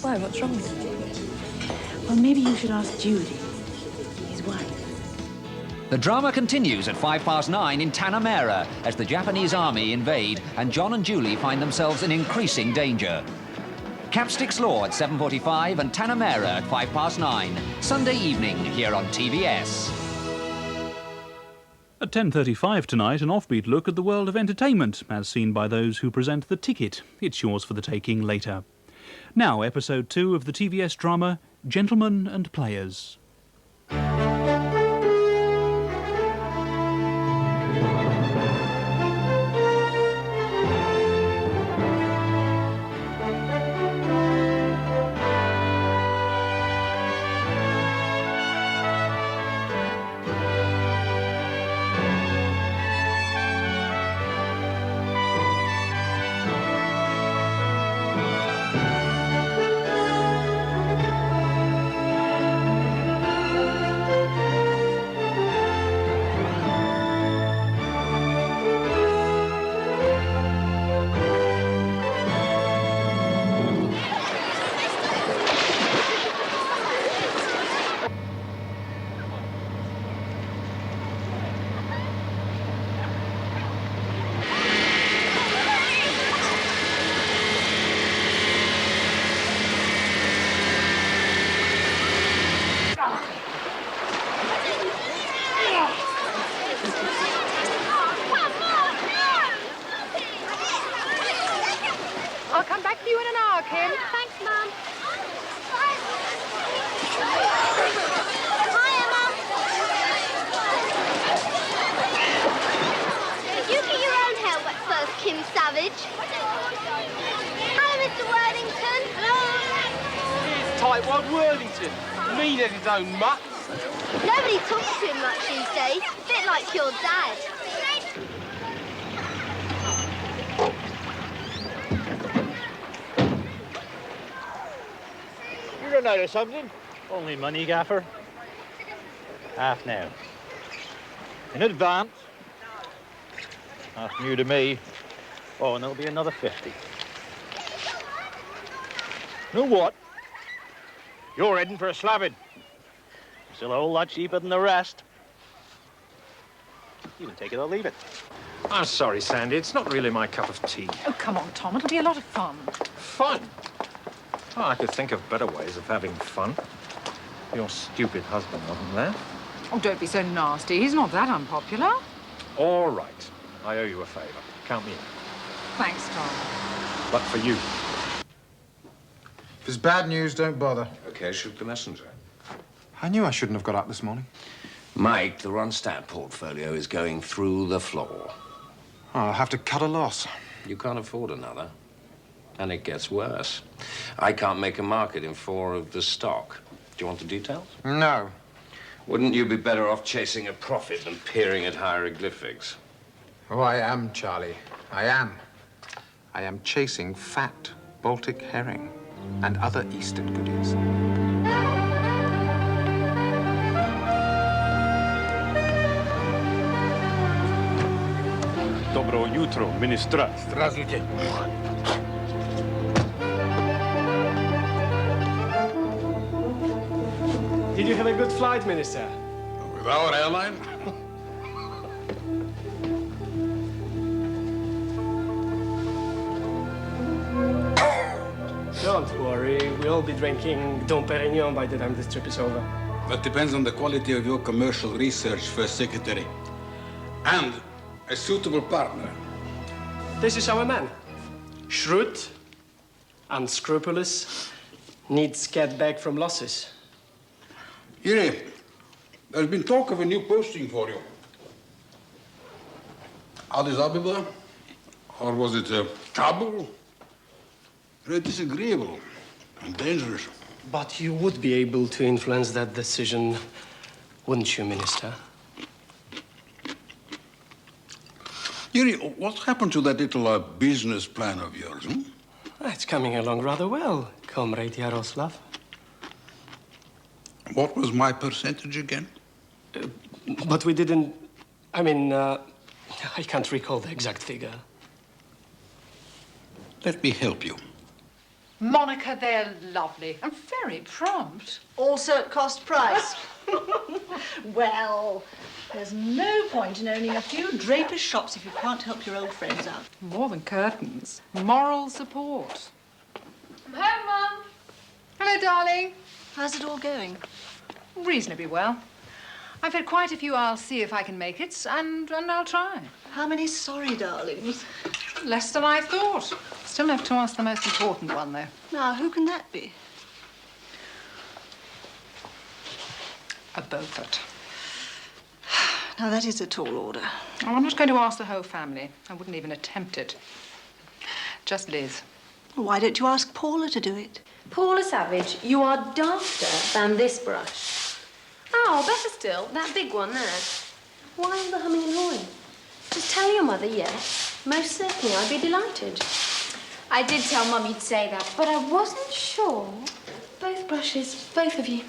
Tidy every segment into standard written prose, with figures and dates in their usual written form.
Why, what's wrong with you? Well, maybe you should ask Judy, his wife. The drama continues at 9:05 in Tanamera as the Japanese army invade and John and Julie find themselves in increasing danger. Capstick's Law at 7:45 and Tanamera at 9:05. Sunday evening here on TVS. At 10:35 tonight, an offbeat look at the world of entertainment, as seen by those who present The Ticket. It's yours for the taking later. Now, episode 2 of the TVS drama, Gentlemen and Players. I'll come back to you in an hour, Kim. Thanks, Mum. Hi, Emma. You get your own hair wet first, Kim Savage. Hello, Mr. Worthington. Hello. Here's Tightwad Worthington. Mean at his own mutt. Nobody talks to him much these days. Bit like your dad. You don't notice something? Only money, Gaffer. Half now. In advance. Half new to me. Oh, and there'll be another 50. Know what? You're heading for a slabbing. Still a whole lot cheaper than the rest. You can take it or leave it. I'm sorry, Sandy. It's not really my cup of tea. Oh, come on, Tom. It'll be a lot of fun. Fun? Oh, I could think of better ways of having fun. Your stupid husband wasn't there. Oh, don't be so nasty. He's not that unpopular. All right. I owe you a favour. Count me in. Thanks, Tom. But for you. If it's bad news, don't bother. Okay, shoot the messenger. I knew I shouldn't have got up this morning. Mike, the Ronstadt portfolio is going through the floor. Oh, I'll have to cut a loss. You can't afford another. And it gets worse. I can't make a market in 4 of the stock. Do you want the details? No. Wouldn't you be better off chasing a profit than peering at hieroglyphics? Oh, I am, Charlie. I am. I am chasing fat Baltic herring and other Eastern goodies. Dobro jutro, ministra. Здравствуйте. Did you have a good flight, Minister? With our airline? Don't worry. We'll be drinking Dom Perignon by the time this trip is over. That depends on the quality of your commercial research, First Secretary. And a suitable partner. This is our man. Shrewd, unscrupulous, needs get back from losses. Yuri, there's been talk of a new posting for you. Addis Ababa? Or was it Kabul? Very disagreeable and dangerous. But you would be able to influence that decision, wouldn't you, Minister? Yuri, what happened to that little business plan of yours, hmm? It's coming along rather well, Comrade Yaroslav. What was my percentage again? But we didn't... I can't recall the exact figure. Let me help you. Monica, they're lovely and very prompt. Also at cost price. Well, there's no point in owning a few drapers' shops if you can't help your old friends out. More than curtains. Moral support. I'm home, Mum. Hello, darling. How's it all going? Reasonably well. I've had quite a few I'll see if I can make it, and I'll try. How many sorry darlings? Less than I thought. Still have to ask the most important one, though. Now, who can that be? A Beaufort. Now, that is a tall order. Oh, I'm not going to ask the whole family. I wouldn't even attempt it. Just Liz. Why don't you ask Paula to do it? Paula Savage, you are dafter than this brush. Oh, better still, that big one there. Why all the humming and hawing? Just tell your mother yes. Most certainly, I'd be delighted. I did tell Mum you'd say that, but I wasn't sure. Both brushes, both of you.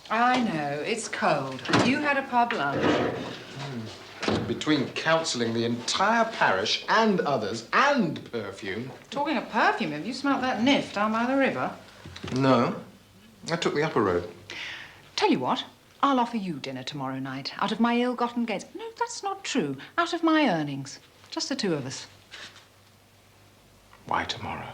I know, it's cold. You had a pub lunch. Between counselling the entire parish and others and perfume. Talking of perfume, have you smelt that niff down by the river? No. I took the upper road. Tell you what, I'll offer you dinner tomorrow night, out of my ill-gotten gains. No, that's not true. Out of my earnings. Just the two of us. Why tomorrow?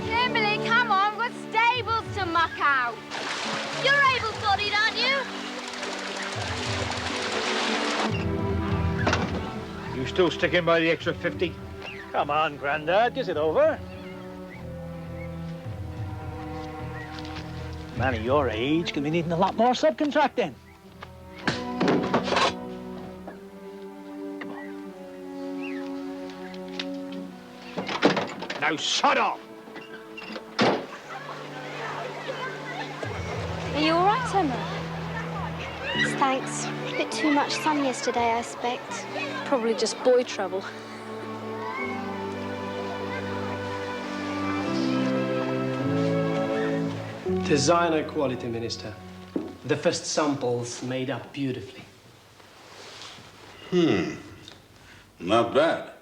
Kimberly, come on, we've got stables to muck out. You're able-bodied, aren't you? You still sticking by the extra 50? Come on, Grandad, is it over? Man of your age could be needing a lot more subcontracting. Now shut up! Are you all right, Emma? Thanks. A bit too much sun yesterday, I expect. Probably just boy trouble. Designer quality, Minister. The first samples made up beautifully. Not bad.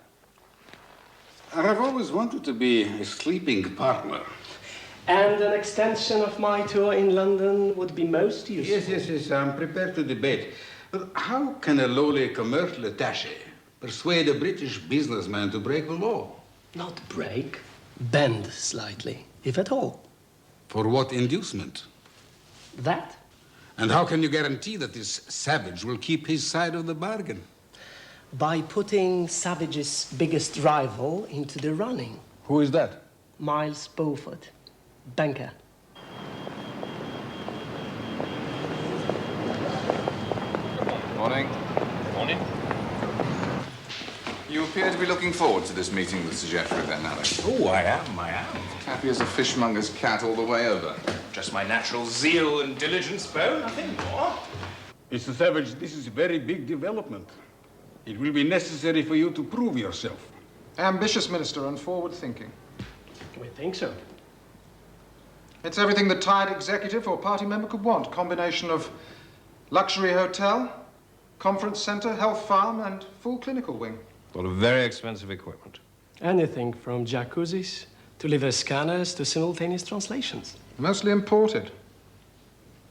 I have always wanted to be a sleeping partner. And an extension of my tour in London would be most useful. Yes, I'm prepared to debate. But how can a lowly commercial attaché persuade a British businessman to break the law? Not break, bend slightly, if at all. For what inducement? That? And how can you guarantee that this Savage will keep his side of the bargain? By putting Savage's biggest rival into the running. Who is that? Miles Beaufort, banker. Morning. Morning. You appear to be looking forward to this meeting with Sir Geoffrey, then, Alex. Oh, I am. Happy as a fishmonger's cat all the way over. Just my natural zeal and diligence, Beau, nothing more. Mr. Savage, this is a very big development. It will be necessary for you to prove yourself. Ambitious minister and forward-thinking. We think so. It's everything the tired executive or party member could want. Combination of luxury hotel, conference center, health farm, and full clinical wing. A lot of very expensive equipment. Anything from jacuzzis to liver scanners to simultaneous translations. Mostly imported.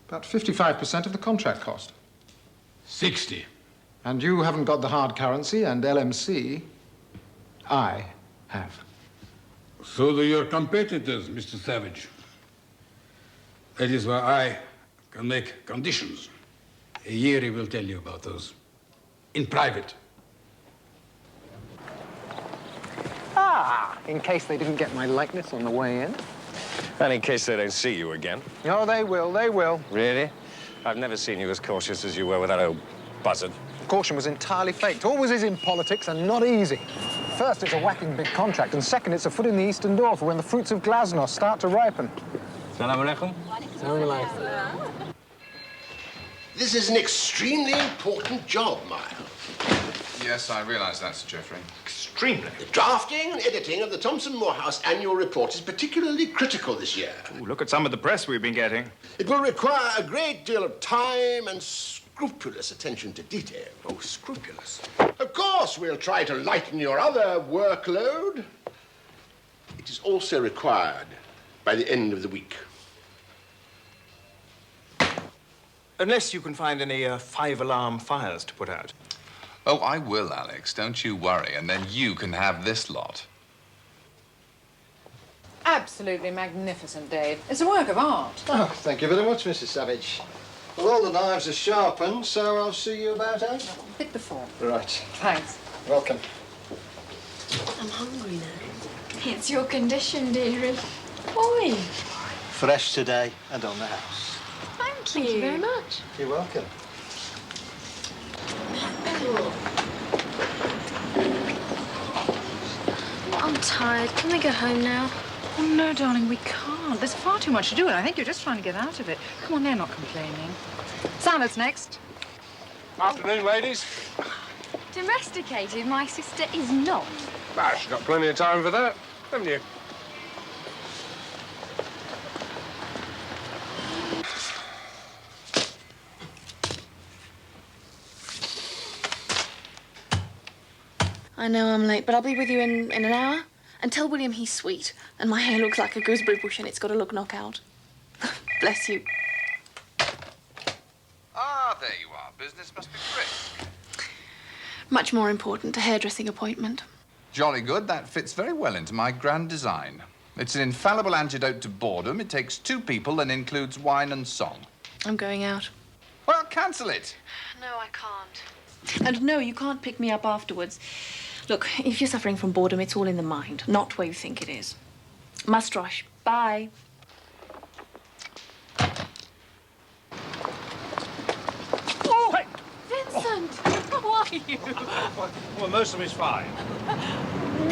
About 55% of the contract cost. 60. And you haven't got the hard currency and LMC. I have. So do your competitors, Mr. Savage. That is why I can make conditions. Yeri will tell you about those. In private. Ah, in case they didn't get my likeness on the way in. And in case they don't see you again. Oh, they will, they will. Really? I've never seen you as cautious as you were with that old buzzard. Caution was entirely faked. Always is in politics and not easy. First, it's a whacking big contract, and second, it's a foot in the eastern door for when the fruits of glasnost start to ripen. Salam alaikum. Salam alaikum. This is an extremely important job, Miles. Yes, I realize that, Sir Geoffrey. extremely. The drafting and editing of the Thomson Morehouse annual report is particularly critical this year. Ooh, look at some of the press we've been getting. It will require a great deal of time and scrupulous attention to detail. Oh, scrupulous. Of course, we'll try to lighten your other workload. It is also required by the end of the week. Unless you can find any 5-alarm fires to put out. Oh, I will, Alex. Don't you worry. And then you can have this lot. Absolutely magnificent, Dave. It's a work of art. Oh, thank you very much, Mrs. Savage. Well, all the knives are sharpened, so I'll see you about 8. Pick the fork. Right. Thanks. Welcome. I'm hungry now. It's your condition, dearie. Oi! Fresh today and on the house. Thank you very much. You're welcome. I'm tired. Can we go home now? Oh, no, darling, we can't. There's far too much to do, and I think you're just trying to get out of it. Come on, they're not complaining. Salads next. Afternoon, ladies. Domesticated, my sister is not. Ah, she's got plenty of time for that, haven't you? I know I'm late, but I'll be with you in an hour. And tell William he's sweet. And my hair looks like a gooseberry bush and it's got to look knockout. Bless you. Ah, there you are. Business must be brisk. Much more important, a hairdressing appointment. Jolly good. That fits very well into my grand design. It's an infallible antidote to boredom. It takes 2 people and includes wine and song. I'm going out. Well, cancel it. No, I can't. And no, you can't pick me up afterwards. Look, if you're suffering from boredom, it's all in the mind, not where you think it is. Must rush. Bye. Oh, hey! Vincent! How are you? Well, most of it's fine.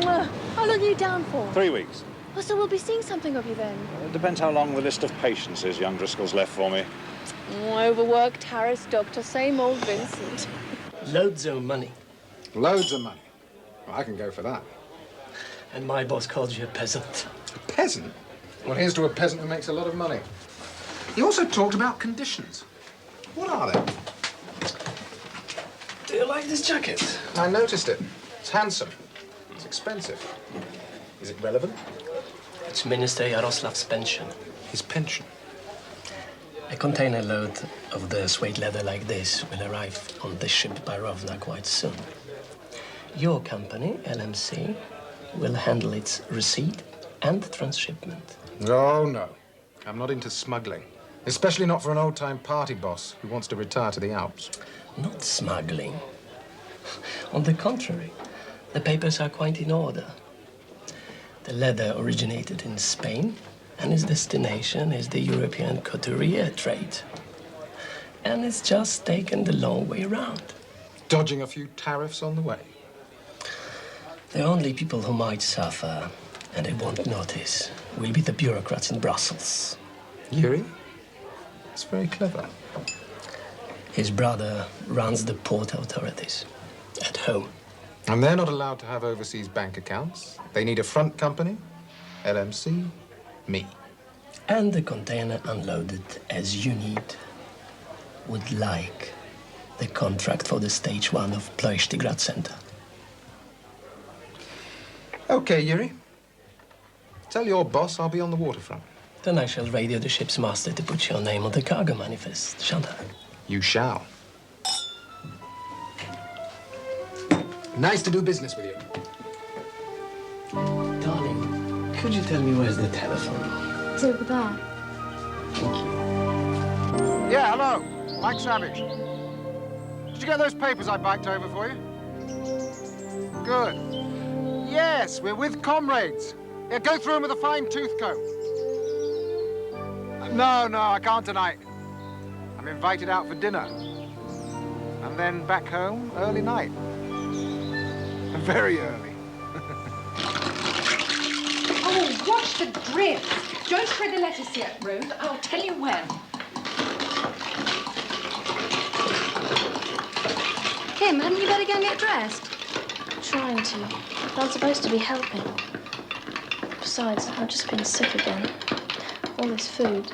How long are you down for? 3 weeks. Oh, so we'll be seeing something of you then. It depends how long the list of patients is young Driscoll's left for me. Overworked, harassed doctor, same old Vincent. Loads of money. Loads of money. Well, I can go for that. And my boss calls you a peasant. A peasant? Well, here's to a peasant who makes a lot of money. He also talked about conditions. What are they? Do you like this jacket? I noticed it. It's handsome. It's expensive. Is it relevant? It's Minister Yaroslav's pension. His pension? A container load of the suede leather like this will arrive on this ship by Rovna quite soon. Your company, LMC, will handle its receipt and transshipment. Oh, no. I'm not into smuggling. Especially not for an old-time party boss who wants to retire to the Alps. Not smuggling. On the contrary, the papers are quite in order. The leather originated in Spain, and its destination is the European couturier trade. And it's just taken the long way round. Dodging a few tariffs on the way. The only people who might suffer, and they won't notice, will be the bureaucrats in Brussels. Yuri? That's very clever. His brother runs the port authorities at home. And they're not allowed to have overseas bank accounts. They need a front company, LMC, me. And the container unloaded as you need. Would like the contract for the stage 1 of Ploiești Center. Okay, Yuri. Tell your boss I'll be on the waterfront. Then I shall radio the ship's master to put your name on the cargo manifest, shan't I? You shall. Nice to do business with you. Darling, could you tell me where's the telephone? It's over there. Thank you. Yeah, hello. Mike Savage. Did you get those papers I biked over for you? Good. Yes, we're with comrades. Yeah, go through them with a fine-tooth comb. No, I can't tonight. I'm invited out for dinner. And then back home early night. Very early. Oh, watch the drift. Don't shred the lettuce yet, Ruth. I'll tell you when. Kim, hadn't you better go and get dressed? Trying to. I'm supposed to be helping. Besides, I've just been sick again. All this food.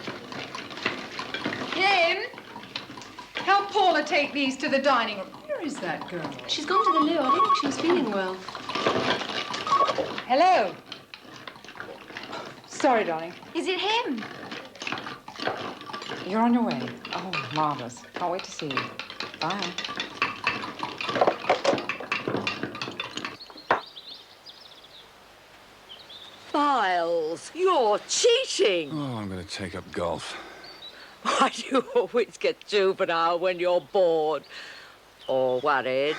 Kim, help Paula take these to the dining room. Where is that girl? She's gone to the loo. I don't think she was feeling well. Hello. Sorry, darling. Is it him? You're on your way. Oh, marvellous. Can't wait to see you. Bye. Miles, you're cheating. Oh, I'm going to take up golf. Why do you always get juvenile when you're bored or worried?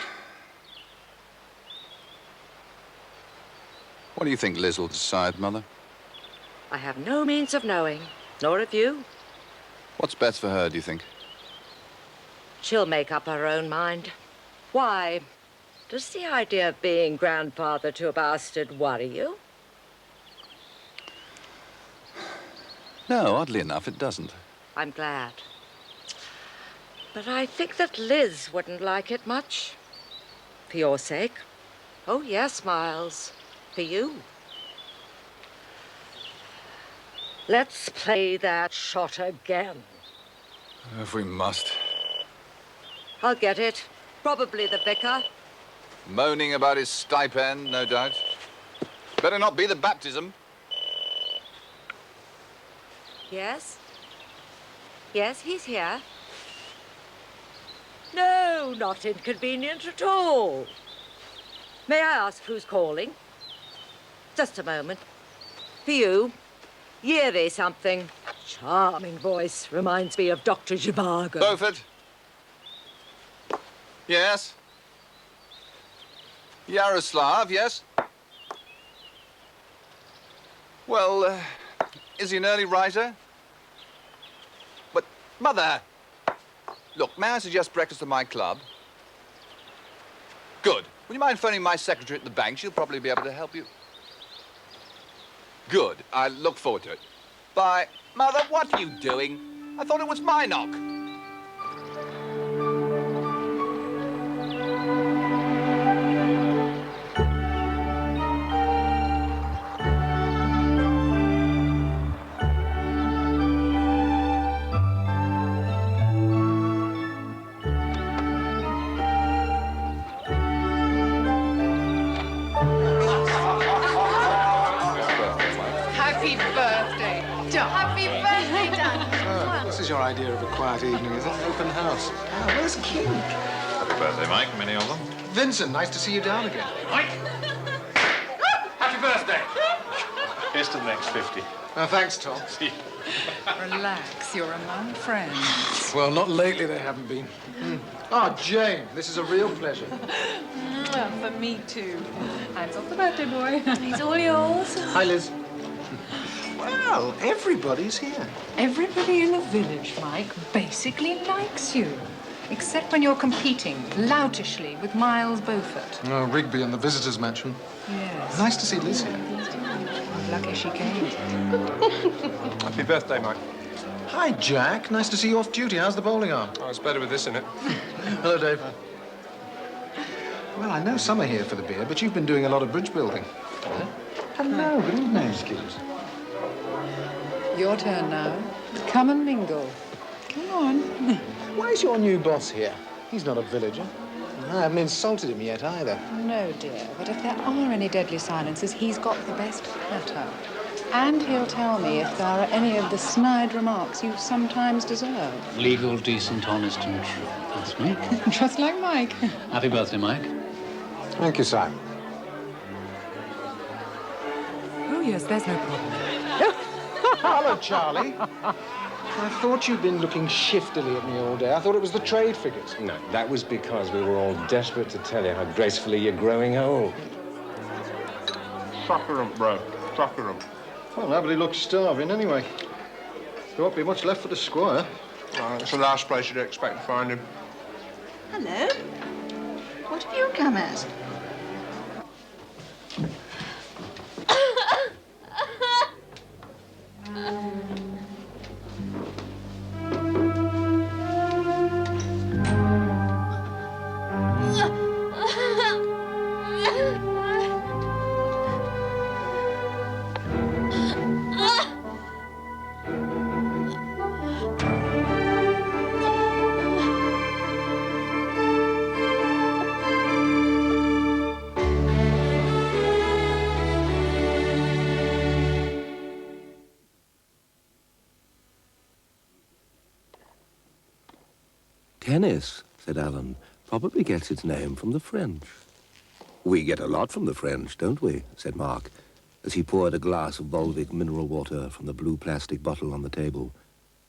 What do you think Liz will decide, Mother? I have no means of knowing, nor have you. What's best for her, do you think? She'll make up her own mind. Why? Does the idea of being grandfather to a bastard worry you? No, oddly enough, it doesn't. I'm glad. But I think that Liz wouldn't like it much. For your sake. Oh, yes, Miles. For you. Let's play that shot again. If we must. I'll get it. Probably the vicar. Moaning about his stipend, no doubt. Better not be the baptism. Yes? Yes, he's here. No, not inconvenient at all. May I ask who's calling? Just a moment. For you. Yeary something. Charming voice. Reminds me of Dr. Zhivago. Beaufort? Yes? Yaroslav, yes? Well, is he an early riser? But, Mother! Look, may I suggest breakfast at my club? Good. Would you mind phoning my secretary at the bank? She'll probably be able to help you. Good. I look forward to it. Bye. Mother, what are you doing? I thought it was my knock. Happy birthday, Don. Happy birthday, Don. This is your idea of a quiet evening, is it? Open house. Ah, where's Kim? Happy birthday, Mike. Many of them. Vincent, nice to see you down again. Mike! Happy birthday! Here's to the next 50. Thanks, Tom. Relax, you're among friends. Well, not lately they haven't been. Ah, Jane, this is a real pleasure. For me, too. Hands off the birthday boy. He's all yours. Hi, Liz. Well, everybody's here. Everybody in the village, Mike, basically likes you. Except when you're competing loutishly with Miles Beaufort. Oh, Rigby and the visitors' mansion. Yes. Nice to see Liz here. Lucky she came. Happy birthday, Mike. Hi, Jack. Nice to see you off duty. How's the bowling arm? Oh, it's better with this in it. Hello, Dave. Well, I know some are here for the beer, but you've been doing a lot of bridge building. Hello, good evening. Excuse. Your turn now. Come and mingle. Come on. Why's your new boss here? He's not a villager. I haven't insulted him yet, either. No, dear, but if there are any deadly silences, he's got the best platter. And he'll tell me if there are any of the snide remarks you sometimes deserve. Legal, decent, honest, and true. That's me. Just like Mike. Happy birthday, Mike. Thank you, Simon. Oh, yes, there's no problem. Hello, Charlie. I thought you'd been looking shiftily at me all day. I thought it was the trade figures. No, that was because we were all desperate to tell you how gracefully you're growing old. Sucker 'em, bro. Sucker 'em. Well, nobody looks starving anyway. There won't be much left for the squire. It's the last place you'd expect to find him. Hello. What have you come as? Tennis, said Alan, probably gets its name from the French. We get a lot from the French, don't we? Said Mark, as he poured a glass of Volvic mineral water from the blue plastic bottle on the table.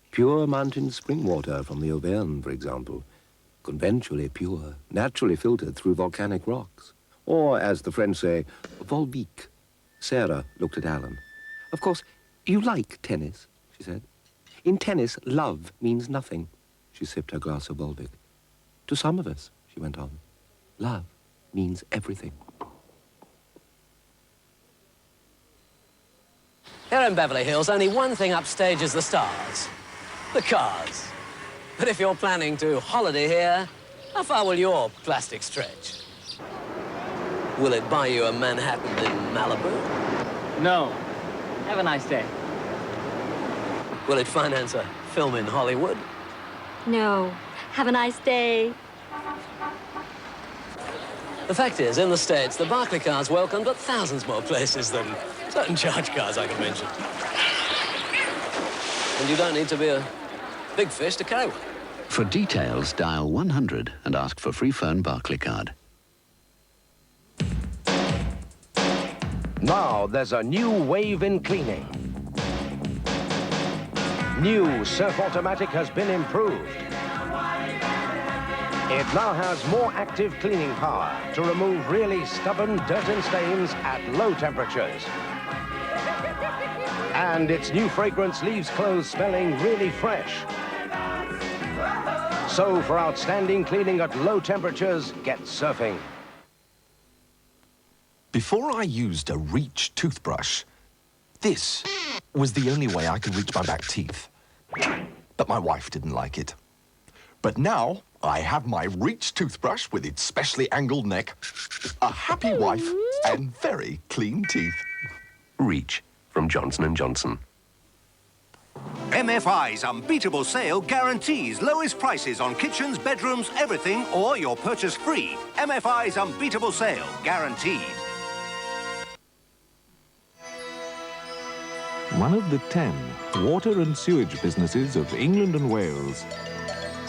Pure mountain spring water from the Auvergne, for example. Conventionally pure, naturally filtered through volcanic rocks. Or, as the French say, Volvic. Sarah looked at Alan. Of course, you like tennis, she said. In tennis, love means nothing. She sipped her glass of Volvic. To some of us, she went on, love means everything. Here in Beverly Hills, only one thing upstages the stars. The cars. But if you're planning to holiday here, how far will your plastic stretch? Will it buy you a Manhattan in Malibu? No. Have a nice day. Will it finance a film in Hollywood? No. Have a nice day. The fact is, in the States, the Barclay car's welcomed at thousands more places than certain charge cars I can mention. And you don't need to be a big fish to carry one. For details, dial 100 and ask for free phone Barclay card. Now there's a new wave in cleaning. New Surf Automatic has been improved. It now has more active cleaning power to remove really stubborn dirt and stains at low temperatures. And its new fragrance leaves clothes smelling really fresh. So for outstanding cleaning at low temperatures, get surfing. Before I used a Reach toothbrush, this was the only way I could reach my back teeth. But my wife didn't like it. But now I have my Reach toothbrush with its specially angled neck, a happy wife, and very clean teeth. Reach from Johnson & Johnson. MFI's unbeatable sale guarantees lowest prices on kitchens, bedrooms, everything, or your purchase free. MFI's unbeatable sale, guaranteed. One of the 10 water and sewage businesses of England and Wales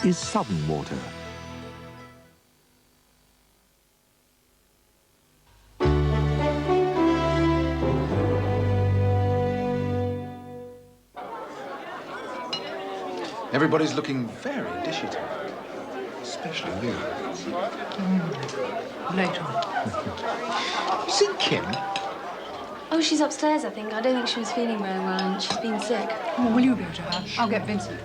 is Southern Water. Everybody's looking very dishy tonight, especially you. Later on. You see Kim? Oh, she's upstairs, I think. I don't think she was feeling very well and she's been sick. Oh, will you go to her? I'll get Vincent.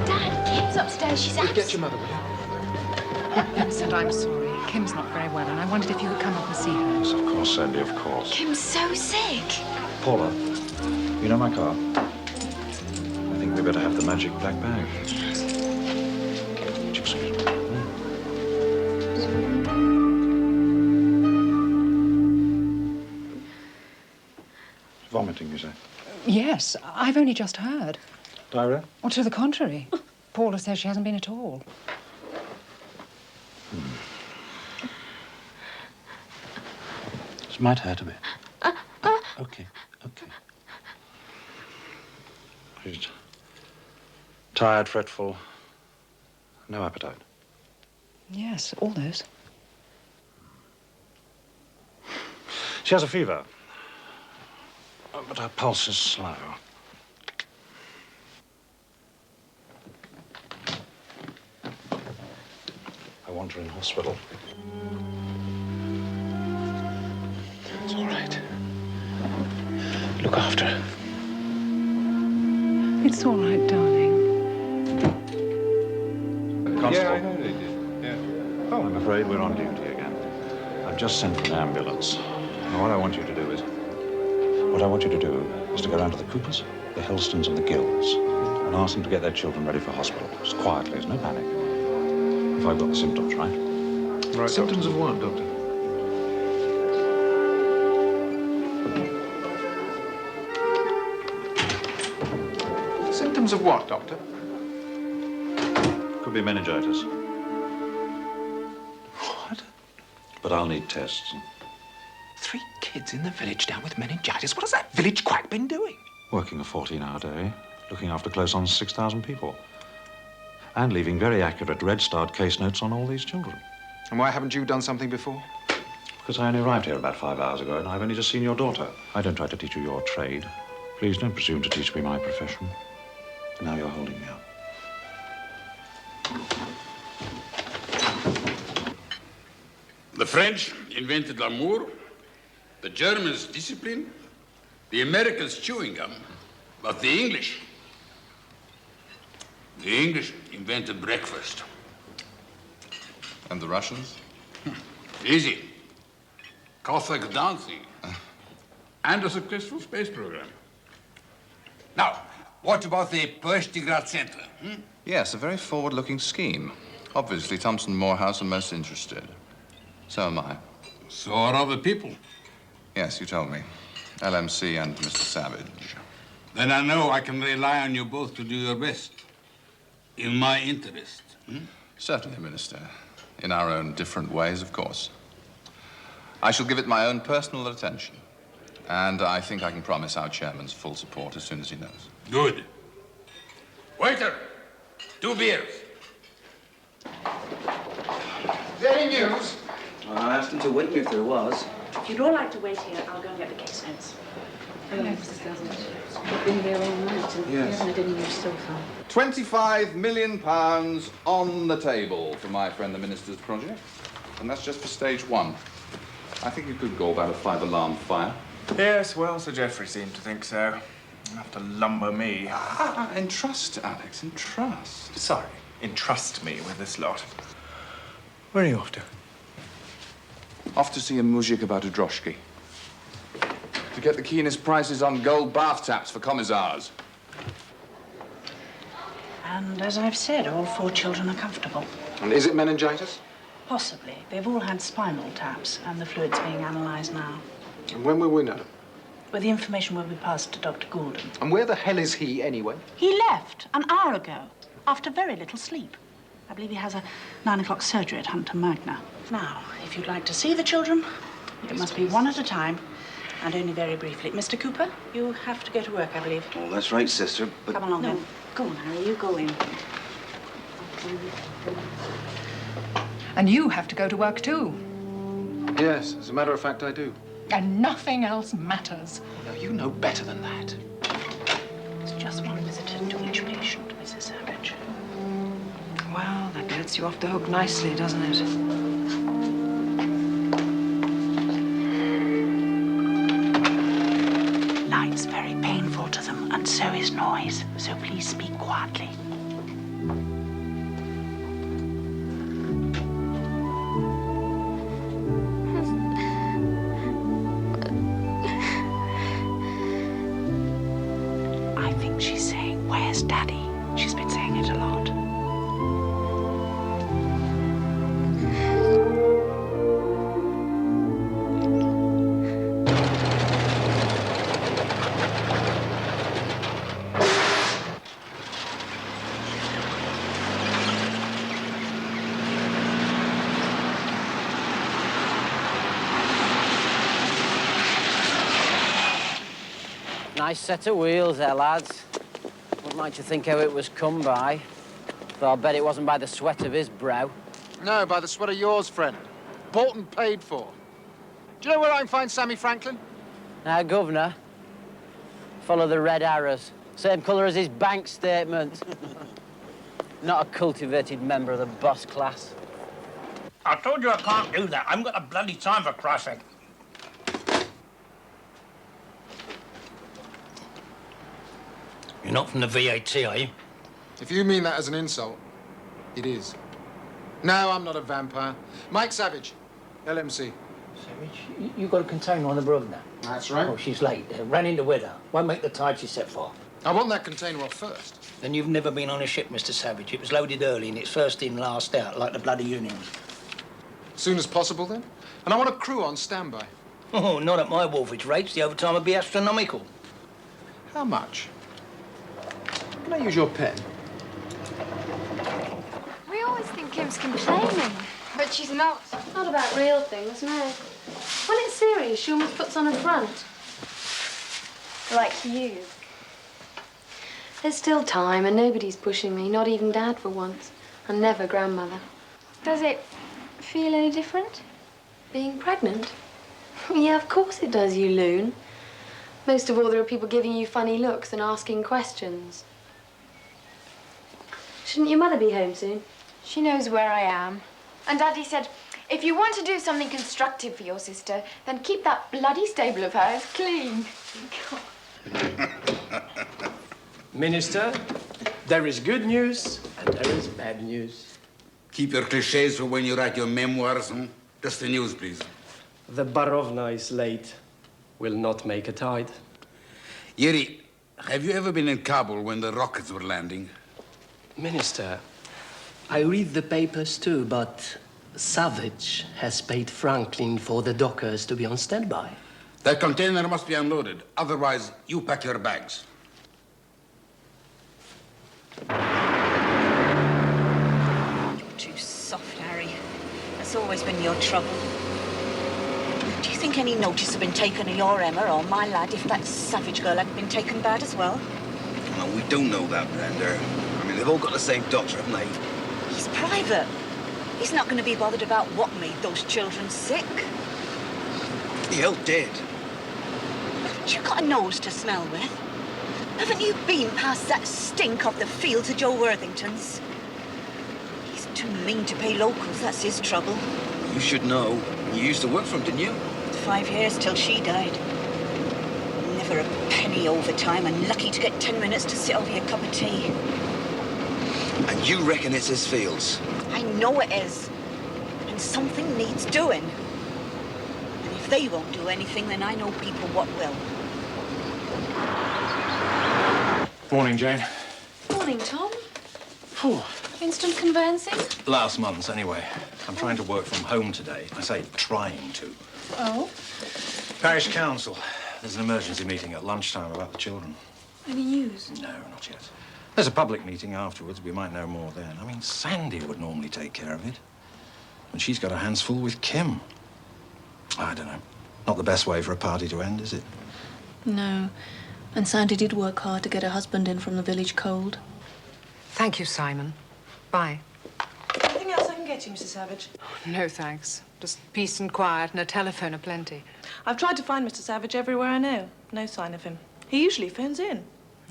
Dad, Kim's upstairs. She's absent. Get your mother, will you? Vincent, I'm sorry. Kim's not very well, and I wondered if you could come up and see her. Yes, of course, Sandy, of course. Kim's so sick. Paula, you know my car? I think we better have the magic black bag. Excuse me. Vomiting, you say? Yes, I've only just heard. Diarrhea? Or to the contrary. Paula says she hasn't been at all. This might hurt a bit. Okay, okay. She's tired, fretful, no appetite. Yes, all those. She has a fever, but her pulse is slow. I want her in hospital. It's all right. Look after her. It's all right, darling. Constable. Yeah, I know they did. Yeah. Oh, I'm afraid we're on duty again. I've just sent for an ambulance. Now, what I want you to do is to go down to the Coopers, the Helston's, and the Gills and ask them to get their children ready for hospital. Just quietly, there's no panic. If I've got the symptoms right. Right, symptoms of what, Doctor? Symptoms of what, Doctor? Could be meningitis. What? But I'll need tests. 3 kids in the village down with meningitis. What has that village quack been doing? Working a 14-hour day, looking after close on 6,000 people. And leaving very accurate red-starred case notes on all these children. And why haven't you done something before? Because I only arrived here about 5 hours ago, and I've only just seen your daughter. I don't try to teach you your trade. Please don't presume to teach me my profession. Now you're holding me up. The French invented l'amour, the Germans discipline, the Americans chewing gum, but the English invented breakfast. And the Russians? Easy. Cossack dancing. And a successful space program. Now, what about the Postigrad Center? Yes, a very forward-looking scheme. Obviously, Thompson Morehouse are most interested. So am I. So are other people. Yes, you told me. LMC and Mr. Savage. Then I know I can rely on you both to do your best. In my interest. Certainly, Minister. In our own different ways, of course. I shall give it my own personal attention. And I think I can promise our chairman's full support as soon as he knows. Good. Waiter, 2 beers. Is there any news? I asked him to wait me if there was. If you'd all like to wait here, I'll go and get the case notes. Hello, Mrs. Savage. We've been here all night and Yes. I didn't use so far. £25 million on the table for my friend the Minister's project. And that's just for stage 1. I think you could go about a 5-alarm fire. Yes, well, Sir Geoffrey seemed to think so. You'll have to lumber me. Entrust, Alex, entrust. Sorry, entrust me with this lot. Where are you off to? Off to see a mujik about a droshky. To get the keenest prices on gold bath taps for commissars. And as I've said, all 4 children are comfortable. And is it meningitis? Possibly. They've all had spinal taps, and the fluid's being analysed now. And when will we know? Well, the information will be passed to Dr. Goulden. And where the hell is he, anyway? He left an hour ago, after very little sleep. I believe he has a 9 o'clock surgery at Hunter Magna. Now, if you'd like to see the children, it must be one at a time, and only very briefly. Mr. Cooper, you have to go to work, I believe. Oh, that's right, sister, but... Come along, No, then. go on, Harry, you go in. And you have to go to work too. Yes, as a matter of fact, I do. And nothing else matters. No, you know better than that. It's just one visitor to each patient, Mrs. Savage. Well, that lets you off the hook nicely, doesn't it? Light's very painful to them, and so is noise. So please speak quietly. I think she's saying, "Where's Daddy?" She's been saying it a lot. Nice set of wheels there, lads. Wouldn't like to think how it was come by. Though I'll bet it wasn't by the sweat of his brow. No, by the sweat of yours, friend. Bought and paid for. Do you know where I can find Sammy Franklin? Now, Governor, follow the red arrows. Same colour as his bank statement. Not a cultivated member of the boss class. I told you I can't do that. I haven't got the bloody time for crossing. You're not from the VAT, are you? If you mean that as an insult, it is. No, I'm not a vampire. Mike Savage, LMC. Savage, you got a container on the broom now? That's right. Oh, she's late. Ran into with her. Won't make the tide she's set for. I want that container off first. Then you've never been on a ship, Mr. Savage. It was loaded early and it's first in, last out, like the bloody unions. Soon as possible, then? And I want a crew on standby. Oh, not at my wharfage rates. The overtime would be astronomical. How much? Can I use your pen? We always think Kim's complaining, but she's not. Not about real things, no. When it's serious, she almost puts on a front. Like you. There's still time and nobody's pushing me, not even Dad for once. And never Grandmother. Does it feel any different? Being pregnant? Yeah, of course it does, you loon. Most of all, there are people giving you funny looks and asking questions. Shouldn't your mother be home soon? She knows where I am. And Daddy said, if you want to do something constructive for your sister, then keep that bloody stable of hers clean. Minister, there is good news and there is bad news. Keep your cliches for when you write your memoirs, hmm? Just the news, please. The Barovna is late. Will not make a tide. Yeri, have you ever been in Kabul when the rockets were landing? Minister, I read the papers too, but Savage has paid Franklin for the dockers to be on standby. That container must be unloaded. Otherwise, you pack your bags. You're too soft, Harry. That's always been your trouble. Do you think any notice had been taken of your Emma or my lad if that Savage girl hadn't been taken bad as well? Well, we don't know that, Brenda. I mean, they've all got the same doctor, haven't they? He's private. He's not going to be bothered about what made those children sick. Hell dead. Haven't you got a nose to smell with? Haven't you been past that stink off the fields of Joe Worthington's? He's too mean to pay locals, that's his trouble. You should know. You used to work for him, didn't you? 5 years till she died. Never a penny overtime and lucky to get 10 minutes to sit over your cup of tea. And you reckon it's his fields? I know it is. And something needs doing. And if they won't do anything, then I know people what will. Morning, Jane. Morning, Tom. Whew. Instant conveyancing? Last month's, anyway. I'm trying to work from home today. I say trying to. Oh? Parish Council. There's an emergency meeting at lunchtime about the children. Any news? No, not yet. There's a public meeting afterwards. We might know more then. I mean, Sandy would normally take care of it. And she's got her hands full with Kim. I don't know. Not the best way for a party to end, is it? No. And Sandy did work hard to get her husband in from the village cold. Thank you, Simon. Bye. Anything else I can get you, Mrs. Savage? No, thanks. Just peace and quiet and a telephone aplenty. I've tried to find Mr. Savage everywhere I know. No sign of him. He usually phones in.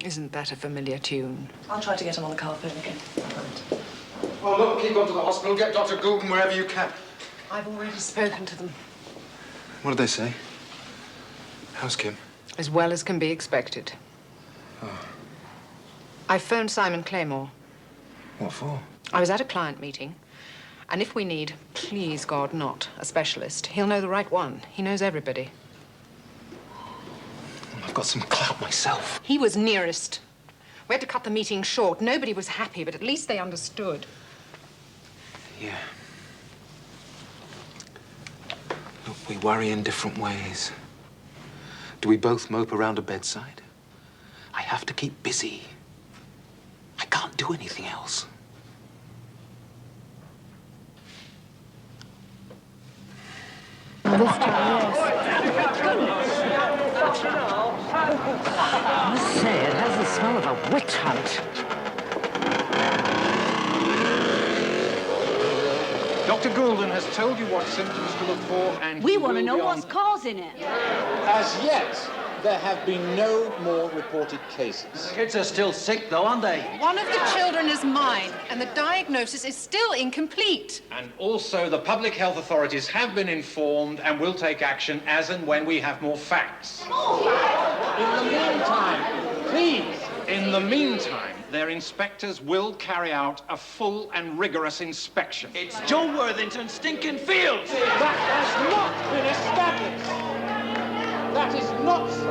Isn't that a familiar tune? I'll try to get him on the car phone again. Oh, look, keep on to the hospital. Get Dr. Goulden wherever you can. I've already spoken to them. What did they say? How's Kim? As well as can be expected. Oh. I phoned Simon Claymore. What for? I was at a client meeting, and if we need, please God, not a specialist, he'll know the right one. He knows everybody. I've got some clout myself. He was nearest. We had to cut the meeting short. Nobody was happy, but at least they understood. Yeah. Look, we worry in different ways. Do we both mope around a bedside? I have to keep busy. I can't do anything else. This time, yes. I must say, it has the smell of a witch hunt. Dr. Goulden has told you what symptoms to look for, and We want to know what's causing it. As yet, there have been no more reported cases. The kids are still sick, though, aren't they? One of the children is mine, and the diagnosis is still incomplete. And also, the public health authorities have been informed and will take action as and when we have more facts. In the meantime, please. In the meantime, their inspectors will carry out a full and rigorous inspection. It's Joe Worthington's stinking fields! That has not been established. That is not so.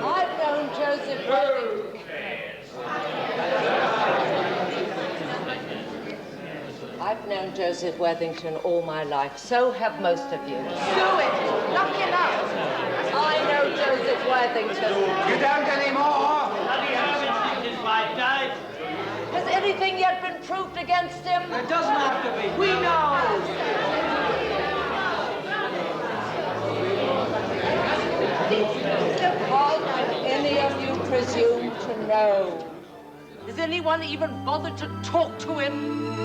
I've known Joseph Worthington. I've known Joseph Worthington all my life. So have most of you. Do it! Knock him out! I know Joseph Worthington. You don't anymore! Bloody hell, his wife died. Has anything yet been proved against him? There doesn't have to be. We know! presume to know? Has anyone even bothered to talk to him?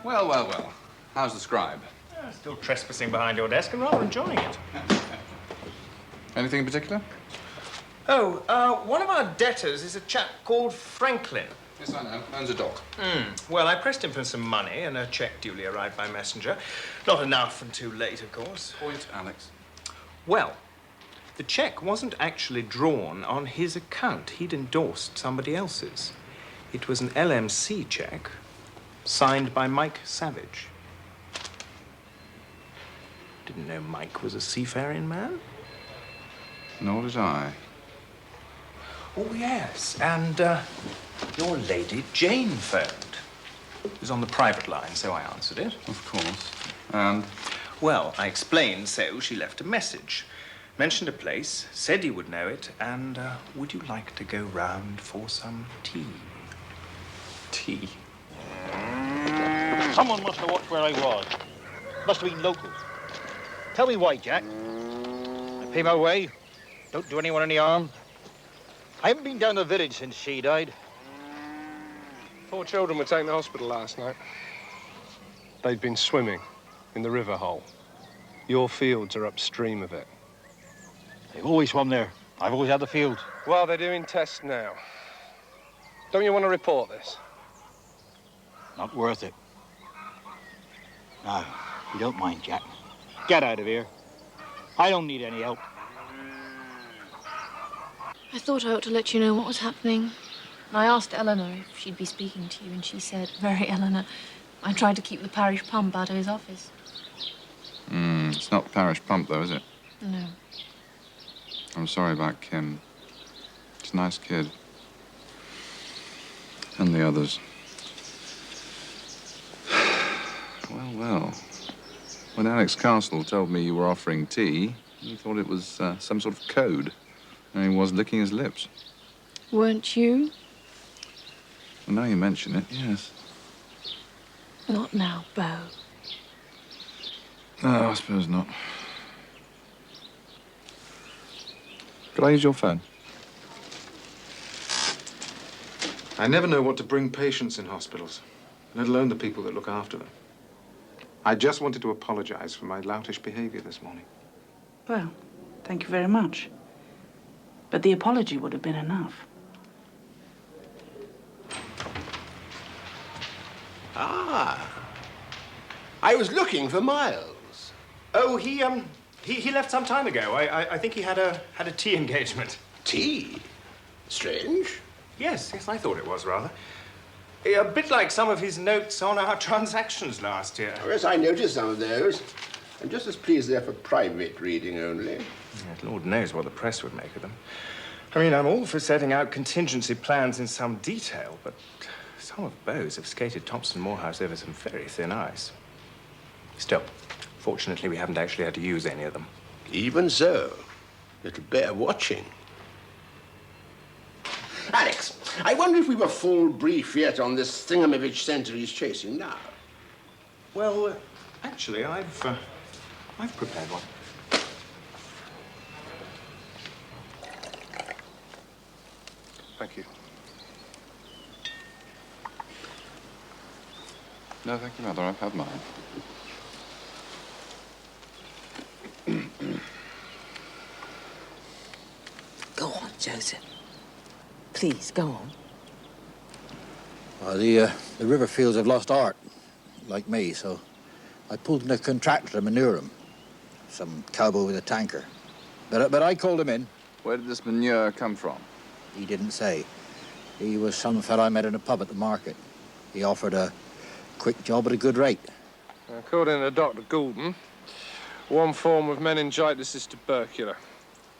Well, well, well. How's the scribe? Still trespassing behind your desk and rather enjoying it. Anything in particular? Oh, one of our debtors is a chap called Franklin. Yes, I know. Owns a dock. Well, I pressed him for some money, and a cheque duly arrived by messenger. Not enough and too late, of course. Point, Alex. Well, the cheque wasn't actually drawn on his account. He'd endorsed somebody else's. It was an LMC cheque signed by Mike Savage. Didn't know Mike was a seafaring man? Nor did I. Oh, yes, and your lady Jane phoned. It was on the private line, so I answered it. Of course. And? Well, I explained, so she left a message. Mentioned a place, said you would know it, and would you like to go round for some tea? Tea? Someone must have watched where I was. Must have been locals. Tell me why, Jack. I pay my way. Don't do anyone any harm. I haven't been down the village since she died. 4 children were taken to hospital last night. They'd been swimming in the river hole. Your fields are upstream of it. They've always swum there. I've always had the field. Well, they're doing tests now. Don't you want to report this? Not worth it. No, you don't mind, Jack. Get out of here. I don't need any help. I thought I ought to let you know what was happening. I asked Eleanor if she'd be speaking to you, and she said, "Very, Eleanor, I tried to keep the parish pump out of his office." It's not the parish pump, though, is it? No. I'm sorry about Kim. He's a nice kid. And the others. Well, well. When Alex Castle told me you were offering tea, he thought it was some sort of code. And he was licking his lips. Weren't you? Well, now you mention it, yes. Not now, Beau. No, I suppose not. Could I use your phone? I never know what to bring patients in hospitals, let alone the people that look after them. I just wanted to apologize for my loutish behavior this morning. Well, thank you very much. But the apology would have been enough. Ah. I was looking for Miles. Oh, he left some time ago. I think he had a tea engagement. Tea? Strange. Yes, I thought it was, rather. A bit like some of his notes on our transactions last year. Oh, yes, I noticed some of those. I'm just as pleased they're for private reading only. Yeah, Lord knows what the press would make of them. I mean, I'm all for setting out contingency plans in some detail, but some of Beau's have skated Thompson Morehouse over some very thin ice. Still, fortunately, we haven't actually had to use any of them. Even so, it'll bear watching. Alex, I wonder if we've a full brief yet on this thingamavitch center he's chasing now. Well, actually, I've prepared one. Thank you. No, thank you, Mother. I've had mine. Go on, Joseph. Please, go on. Well, the river fields have lost art, like me, so I pulled in a contractor to manure them. Some cowboy with a tanker. But I called him in. Where did this manure come from? He didn't say. He was some fella I met in a pub at the market. He offered a quick job at a good rate. According to Dr. Goulden, one form of meningitis is tubercular.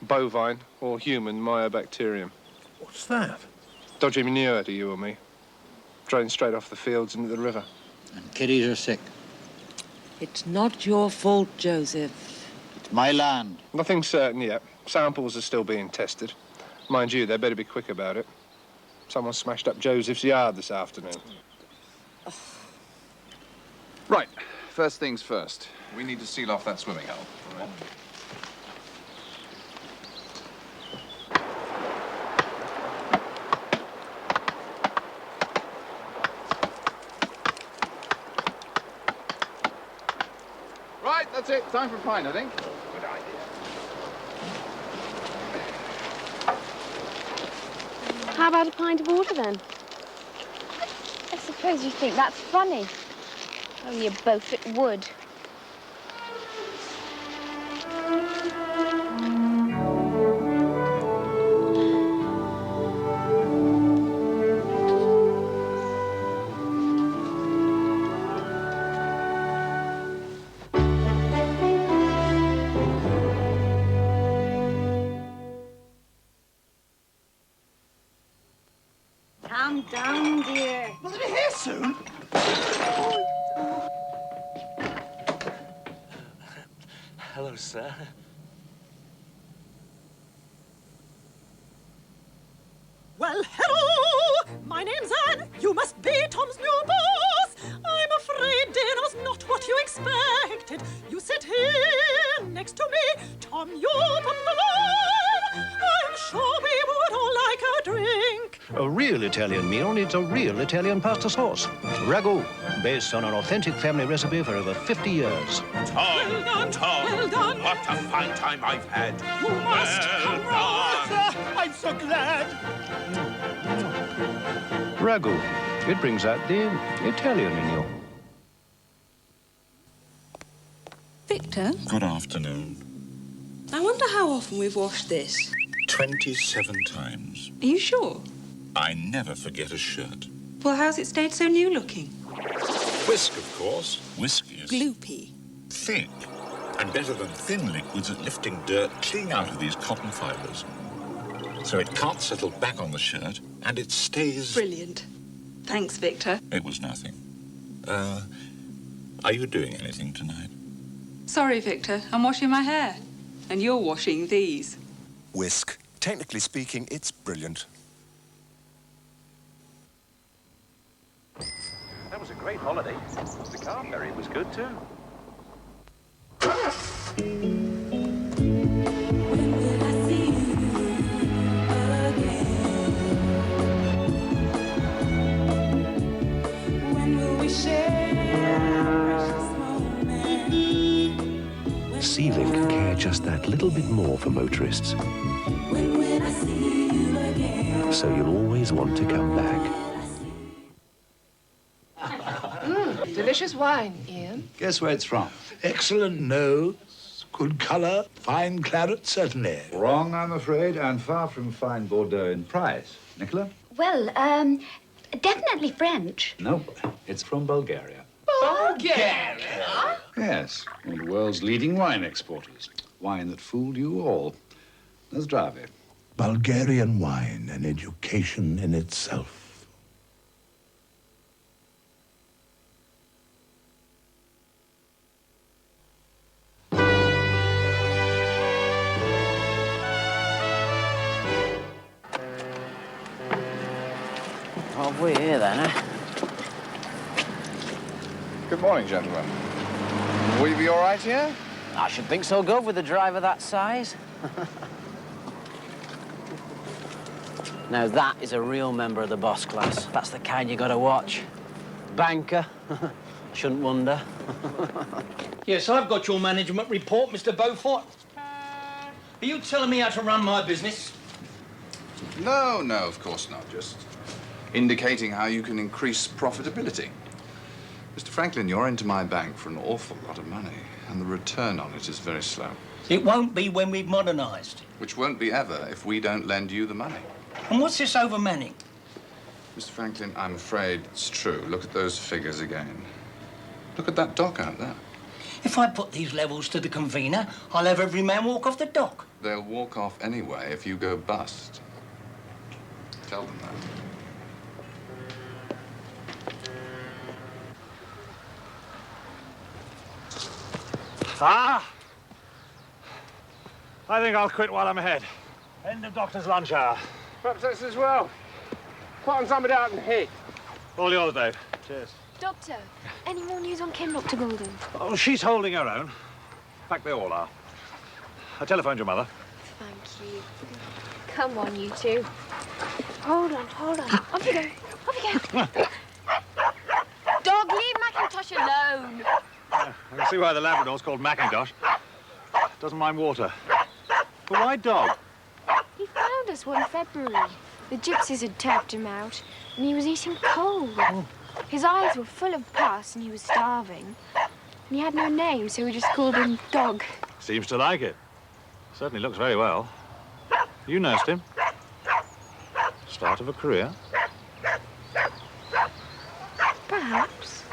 Bovine or human myobacterium. What's that? Dodgy manure to you or me. Drained straight off the fields into the river. And kiddies are sick. It's not your fault, Joseph. It's my land. Nothing certain yet. Samples are still being tested. Mind you, they better be quick about it. Someone smashed up Joseph's yard this afternoon. Right. First things first. We need to seal off that swimming hole. Right, that's it. Time for a pint, I think. Good idea. How about a pint of water, then? I suppose you think that's funny. Oh, you both it would. Calm down, dear. Will they be here soon? Hello, sir. Well, hello! My name's Anne. You must be Tom's new boss. I'm afraid dinner's not what you expected. You sit here next to me. Tom, you put the line. I'm sure we would all like a drink. A real Italian meal needs a real Italian pasta sauce. Ragu, based on an authentic family recipe for over 50 years. Tom, well done, Tom, well done. What a fine time I've had. You must come round. I'm so glad. Ragu, it brings out the Italian in you. Victor, Good afternoon. I wonder how often we've washed this. 27 times. Are you sure? I never forget a shirt. Well, how's it stayed so new looking? Whisk, of course. Whisk is Gloopy. thick and better than thin liquids at lifting dirt clean out of these cotton fibres. So it can't settle back on the shirt and it stays... Brilliant. Thanks, Victor. It was nothing. Are you doing anything tonight? Sorry, Victor. I'm washing my hair. And you're washing these. Whisk. Technically speaking, it's brilliant. That was a great holiday. The car ferry was good, too. Sea-Link care just that little bit more for motorists. So you'll always want to come back. Delicious wine, Ian. Guess where it's from? Excellent nose, good colour, fine claret, certainly. Wrong, I'm afraid, and far from fine Bordeaux in price. Nicola? Well, definitely French. Nope, it's from Bulgaria. Bulgaria? Yes, one of the world's leading wine exporters. Wine that fooled you all. Na zdravie. Bulgarian wine, an education in itself. Halfway here, then, eh? Good morning, gentlemen. Will you be all right here? I should think so, Gov, with a driver that size. Now, that is a real member of the boss class. That's the kind you gotta watch. Banker. I shouldn't wonder. Yes, I've got your management report, Mr. Beaufort. Are you telling me how to run my business? No, of course not. Just indicating how you can increase profitability. Mr. Franklin, you're into my bank for an awful lot of money, and the return on it is very slow. It won't be when we've modernised. Which won't be ever if we don't lend you the money. And what's this overmanning? Mr. Franklin, I'm afraid it's true. Look at those figures again. Look at that dock out there. If I put these levels to the convener, I'll have every man walk off the dock. They'll walk off anyway if you go bust. Tell them that. I think I'll quit while I'm ahead. End of doctor's lunch hour. Perhaps us as well. Put on somebody out and hit. All yours, Dave. Cheers. Doctor, Any more news on Kim, Dr. Golden? Oh, she's holding her own. In fact, they all are. I telephoned your mother. Thank you. Come on, you two. Hold on, hold on. Off you go. Off you go. Dog, leave Macintosh alone. I can see why the Labrador's called Macintosh. Doesn't mind water. But why dog? He found us one February. The gypsies had tapped him out, and he was eating coal. His eyes were full of pus, and he was starving. And he had no name, so we just called him Dog. Seems to like it. Certainly looks very well. You nursed him. Start of a career. Perhaps.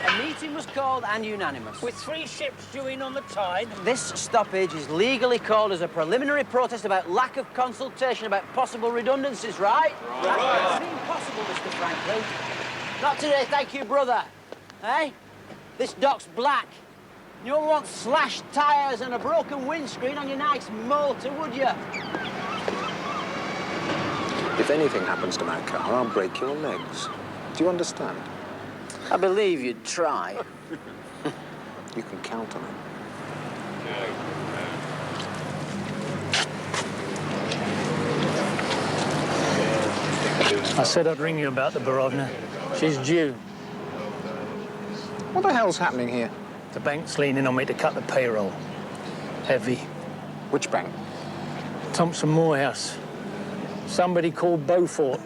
A meeting was called and unanimous. With 3 ships due in on the tide. This stoppage is legally called as a preliminary protest about lack of consultation about possible redundancies, right? Right. It's impossible, Mr. Franklin. Not today, thank you, brother. Hey? This dock's black. You won't want slashed tyres and a broken windscreen on your nice motor, would you? If anything happens to my car, I'll break your legs. Do you understand? I believe you'd try. You can count on it. I said I'd ring you about the Borovna. She's due. What the hell's happening here? The bank's leaning on me to cut the payroll. Heavy. Which bank? Thompson Morehouse. Somebody called Beaufort.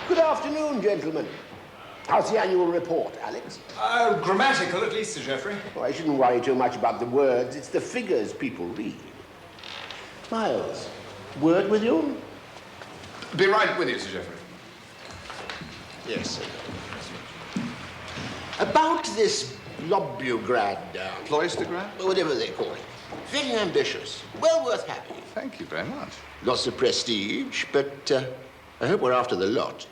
Good afternoon, gentlemen. How's the annual report, Alex? Grammatical, at least, Sir Geoffrey. Oh, I shouldn't worry too much about the words. It's the figures people read. Miles, word with you? Be right with you, Sir Geoffrey. Yes, sir. About this Lobograd, Cloistergrad? whatever they call it. Very ambitious. Well worth having. Thank you very much. Lots of prestige, but I hope we're after the lot.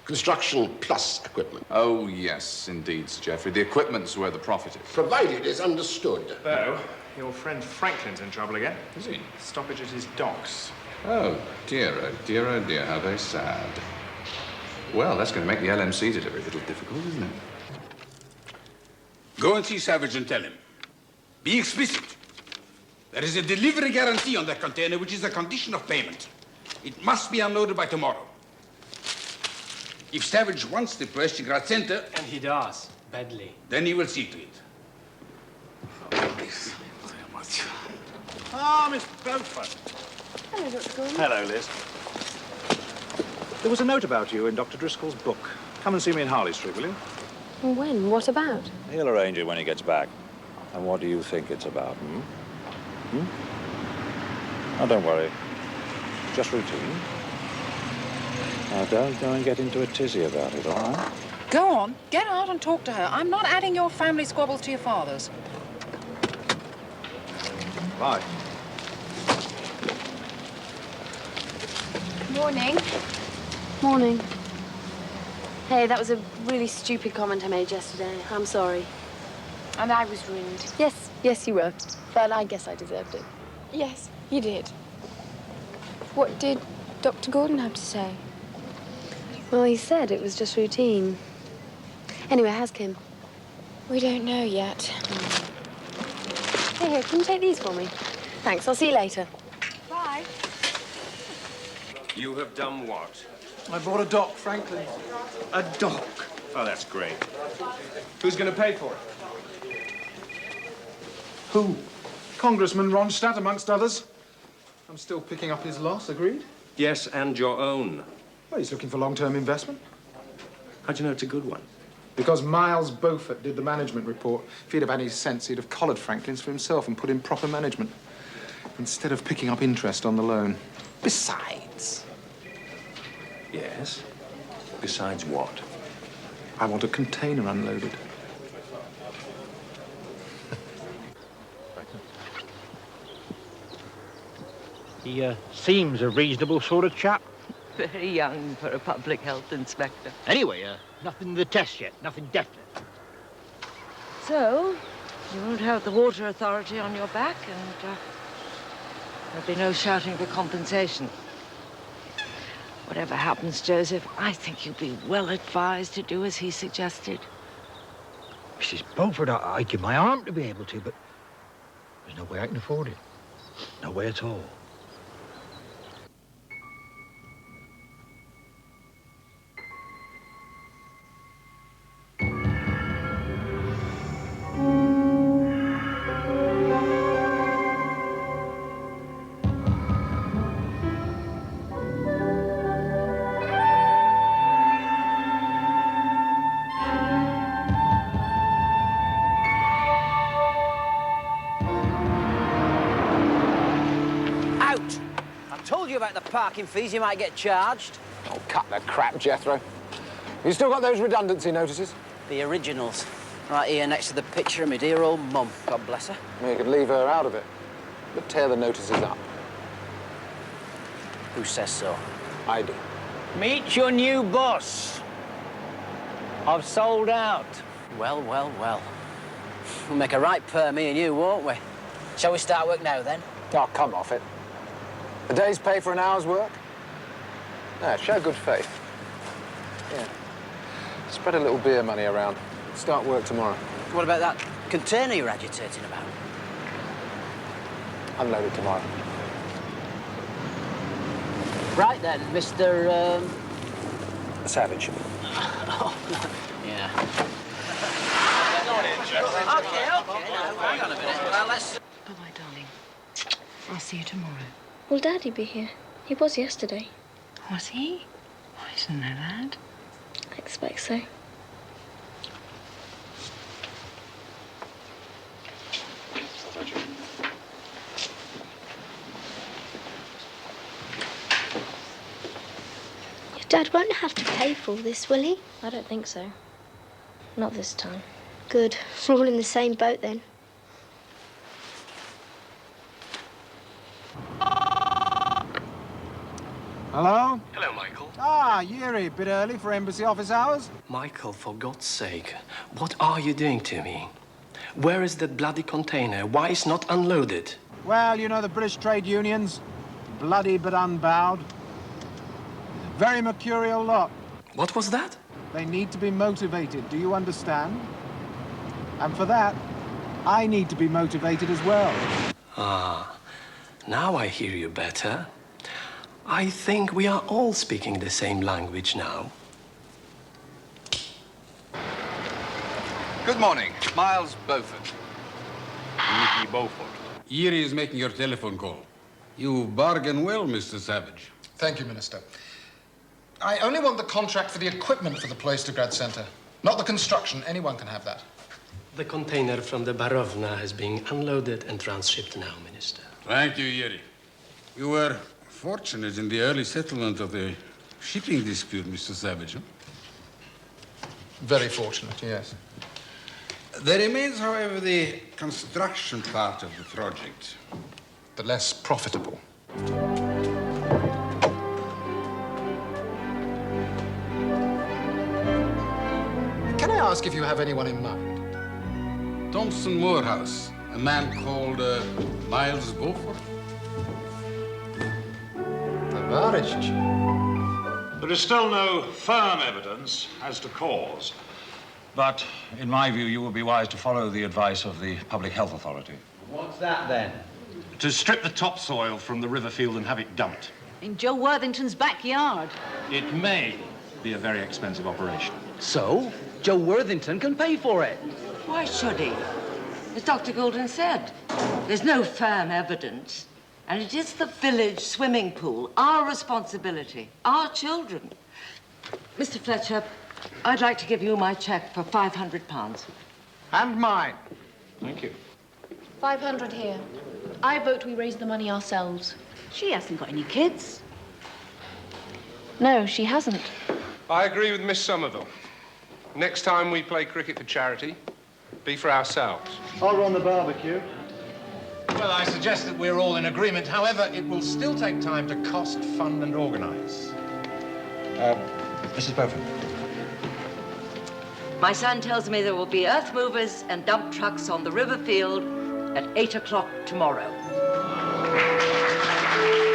Construction plus equipment. Oh, yes, indeed, Sir Geoffrey. The equipment's where the profit is. Provided it's understood. Though, your friend Franklin's in trouble again. Is he? Stoppage at his docks. Oh, dear, how very sad. Well, that's going to make the LMC delivery a little difficult, isn't it? Go and see Savage and tell him. Be explicit. There is a delivery guarantee on that container, which is a condition of payment. It must be unloaded by tomorrow. If Savage wants the Ploistergrad Center... And he does, badly. Then he will see to it. Ah, Miss Beaufort. Hello, Dr. Gordon. Hello, Liz. There was a note about you in Dr. Driscoll's book. Come and see me in Harley Street, will you? When? What about? He'll arrange it when he gets back. And what do you think it's about, Oh, don't worry. Just routine. Now, don't go and get into a tizzy about it, all right? Go on, get out and talk to her. I'm not adding your family squabbles to your father's. Bye. Morning. Morning. Hey, that was a really stupid comment I made yesterday. I'm sorry. And I was rude. Yes, you were. But I guess I deserved it. Yes, you did. What did Dr. Gordon have to say? Well, he said it was just routine. Anyway, how's Kim? We don't know yet. Here, can you take these for me? Thanks, I'll see you later. Bye. You have done what? I bought a dock, Franklin. A dock? Oh, that's great. Who's going to pay for it? Who? Congressman Ronstadt, amongst others. I'm still picking up his loss, agreed? Yes, and your own. Well, he's looking for long-term investment. How do you know it's a good one? Because Miles Beaufort did the management report. If he'd have had any sense, he'd have collared Franklin's for himself and put in proper management, instead of picking up interest on the loan. Besides... Yes? Besides what? I want a container unloaded. He seems a reasonable sort of chap. Very young for a public health inspector. Anyway, nothing in the test yet, nothing definite. So, you won't have the water authority on your back, and There'll be no shouting for compensation. Whatever happens, Joseph, I think you'll be well advised to do as he suggested. Mrs. Beaufort, I'd give my arm to be able to, but there's no way I can afford it. No way at all. About the parking fees you might get charged. Oh, cut the crap, Jethro. You still got those redundancy notices? The originals. Right here next to the picture of my dear old mum. God bless her. You could leave her out of it, but tear the notices up. Who says so? I do. Meet your new boss. I've sold out. Well, well, well. We'll make a right pair, me and you, won't we? Shall we start work now, then? Oh, come off it. A day's pay for an hour's work? Yeah, show good faith. Yeah. Spread a little beer money around. Start work tomorrow. What about that container you're agitating about? Unload it tomorrow. Right then, Mr. Savage. Oh, yeah. Okay. Now, hang on a minute. Well, let's... Bye-bye, darling. I'll see you tomorrow. Will Daddy be here? He was yesterday. Was he? I didn't know that. I expect so. Your Dad won't have to pay for all this, will he? I don't think so. Not this time. Good. We're all in the same boat then. Hello? Hello, Michael. Ah, Yuri, bit early for embassy office hours? Michael, for God's sake, what are you doing to me? Where is that bloody container? Why is not unloaded? Well, you know the British trade unions. Bloody but unbowed. Very mercurial lot. What was that? They need to be motivated, do you understand? And for that, I need to be motivated as well. Ah, now I hear you better. I think we are all speaking the same language now. Good morning. Miles Beaufort. Nicky Beaufort. Erie is making your telephone call. You bargain well, Mr. Savage. Thank you, Minister. I only want the contract for the equipment for the Ploistergrad Centre, not the construction. Anyone can have that. The container from the Barovna has been unloaded and transshipped now, Minister. Thank you, Yeri. You were fortunate in the early settlement of the shipping dispute, Mr. Savage. Huh? Very fortunate, yes. There remains, however, the construction part of the project. The less profitable. Can I ask if you have anyone in mind? Thompson Morehouse, a man called Miles Beaufort. There is still no firm evidence as to cause, but in my view, you would be wise to follow the advice of the Public Health Authority. What's that, then? To strip the topsoil from the river field and have it dumped. In Joe Worthington's backyard. It may be a very expensive operation. So, Joe Worthington can pay for it. Why should he? As Dr. Goulden said, there's no firm evidence. And it is the village swimming pool, our responsibility, our children. Mr. Fletcher, I'd like to give you my cheque for £500. And mine. Thank you. 500 here. I vote we raise the money ourselves. She hasn't got any kids. No, she hasn't. I agree with Miss Somerville. Next time we play cricket for charity, be for ourselves. I'll run the barbecue. Well, I suggest that we're all in agreement. However, it will still take time to cost, fund, and organise. Mrs. Beaufort. My son tells me there will be earth movers and dump trucks on the river field at 8 o'clock tomorrow. Thank you.